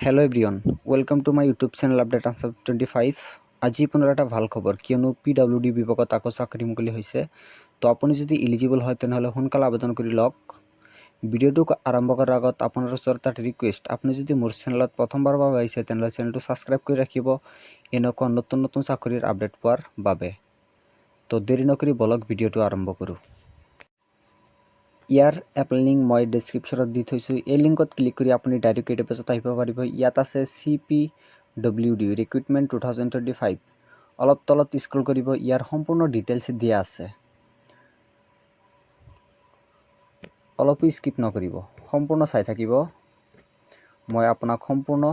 hello everyone welcome to my YouTube channel update answer 25 আজি পুনৰ এটা ভাল খবৰ কিয়নো পিডব্লিউডি বিভাগত আকৌ চাকৰি মুকলি হৈছে তো আপুনি যদি এলিজিবল হয় তেনেহলে সোনকালে আবেদন কৰি লওক ভিডিওটো আৰম্ভ কৰাৰ আগত আপোনাৰ ওচৰত এটা ৰিকুৱেষ্ট আপুনি যদি মোৰ চেনেলত প্ৰথমবাৰৰ বাবে আহিছে তেনেহলে চেনেলটো সাবস্ক্ৰাইব কৰি ৰাখিব এনেকুৱা নতুন নতুন চাকৰিৰ আপডেট পোৱাৰ বাবে তো দেৰি নকৰি বলক ভিডিওটো আৰম্ভ কৰো ইয়াৰ এপ্লাই মই ডেসক্ৰিপশনত দি থৈছো এই লিংকত ক্লিক কৰি আপুনি ডাইৰেক্ট এই পেজত আহিব পাৰিব ইয়াত আছে CPWD ৰিক্ৰুটমেন্ট 2025 অলপ তলত স্ক্ৰল কৰিব ইয়াৰ সম্পূৰ্ণ ডিটেইলছ দিয়া আছে অলপ স্কিপ নকৰিব সম্পূৰ্ণ চাই থাকিব মই আপোনাক সম্পূৰ্ণ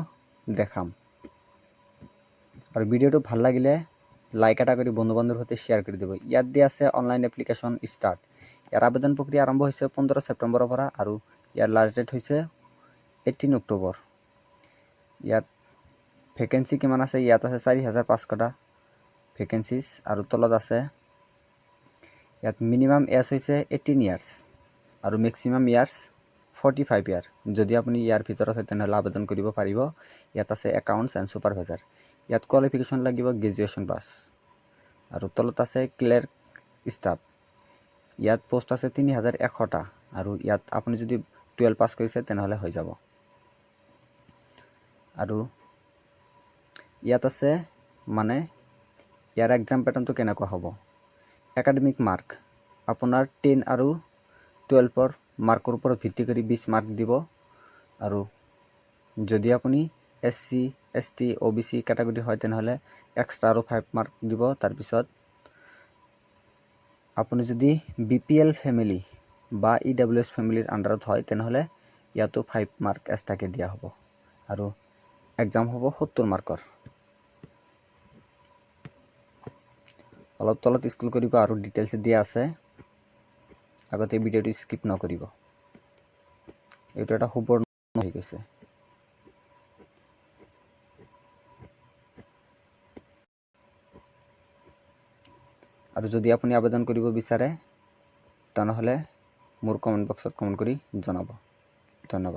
দেখাম আৰু ভিডিওটো ভাল লাগিলে লাইক এটা কৰি বন্ধু-বান্ধৱৰ সৈতে শেয়াৰ কৰি দিব ইয়াত দিয়া আছে অনলাইন এপ্লিকেশন স্টাৰ্ট ইয়াৰ আবেদন প্ৰক্ৰিয়া আৰম্ভ হৈছে 15 সেপ্টেম্বৰৰ পৰা আৰু ইয়াৰ লাষ্ট ডেট হৈছে 18 অক্টোবৰ ইয়াত ভ্যাকেন্সি কিমান আছে ইয়াত আছে 4500টা ভ্যাকেন্সিজ আৰু তলত আছে ইয়াত মিনিমাম এজ হৈছে 18 ইয়াৰ্স আৰু ম্যাক্সিমাম ইয়াৰ্স 45 ইয়াৰ যদি আপুনি ইয়াৰ ভিতৰত আছে তেনে আবেদন কৰিব পাৰিব ইয়াত আছে একাউন্টস এন্ড সুপাৰভাইজাৰ ইয়াত কোৱালিফিকেশন লাগিব গ্ৰেজুৱেচন পাস আৰু তলত আছে ক্লাৰ্ক ষ্টাফ ইয়াত পোষ্ট আছে 3100টা আৰু ইয়াত আপুনি যদি 12 পাস কৰিছে তেনেহলে হৈ যাব আৰু ইয়াত আছে মানে ইয়াৰ এক্সাম প্যাটাৰ্নটো কেনেকুৱা হ'ব একাডেমিক মাৰ্ক আপোনাৰ 10 আৰু 12 মাৰ্কৰ ওপৰত ভিত্তি কৰি 20 মাৰ্ক দিব আৰু যদি আপুনি SC ST OBC ক্যাটাগৰী হয় তেনেহলে এক্সট্ৰা আৰু 5 মাৰ্ক দিব তাৰ পিছত আপুনি যদি BPL ফ্যামিলি বা EWS ফ্যামিলিৰ আন্ডাৰত হয় তেনেহলে ইয়াতো 5 মাৰ্ক এক্সট্ৰাকে দিয়া হ'ব আৰু এক্সাম হ'ব 70 মাৰ্কৰ অলপ তলত স্ক্ৰল কৰিব আৰু ডিটেইলছ দিয়া আছে আগতে ভিডিওটো স্কিপ নকৰিব এইটো এটা সুবৰ্ণ হৈ গৈছে আৰু যদি আপুনি আবেদন কৰিব বিচাৰে তেনেহলে মোৰ কমেন্ট বক্সত কমেন্ট কৰি জনাব ধন্যবাদ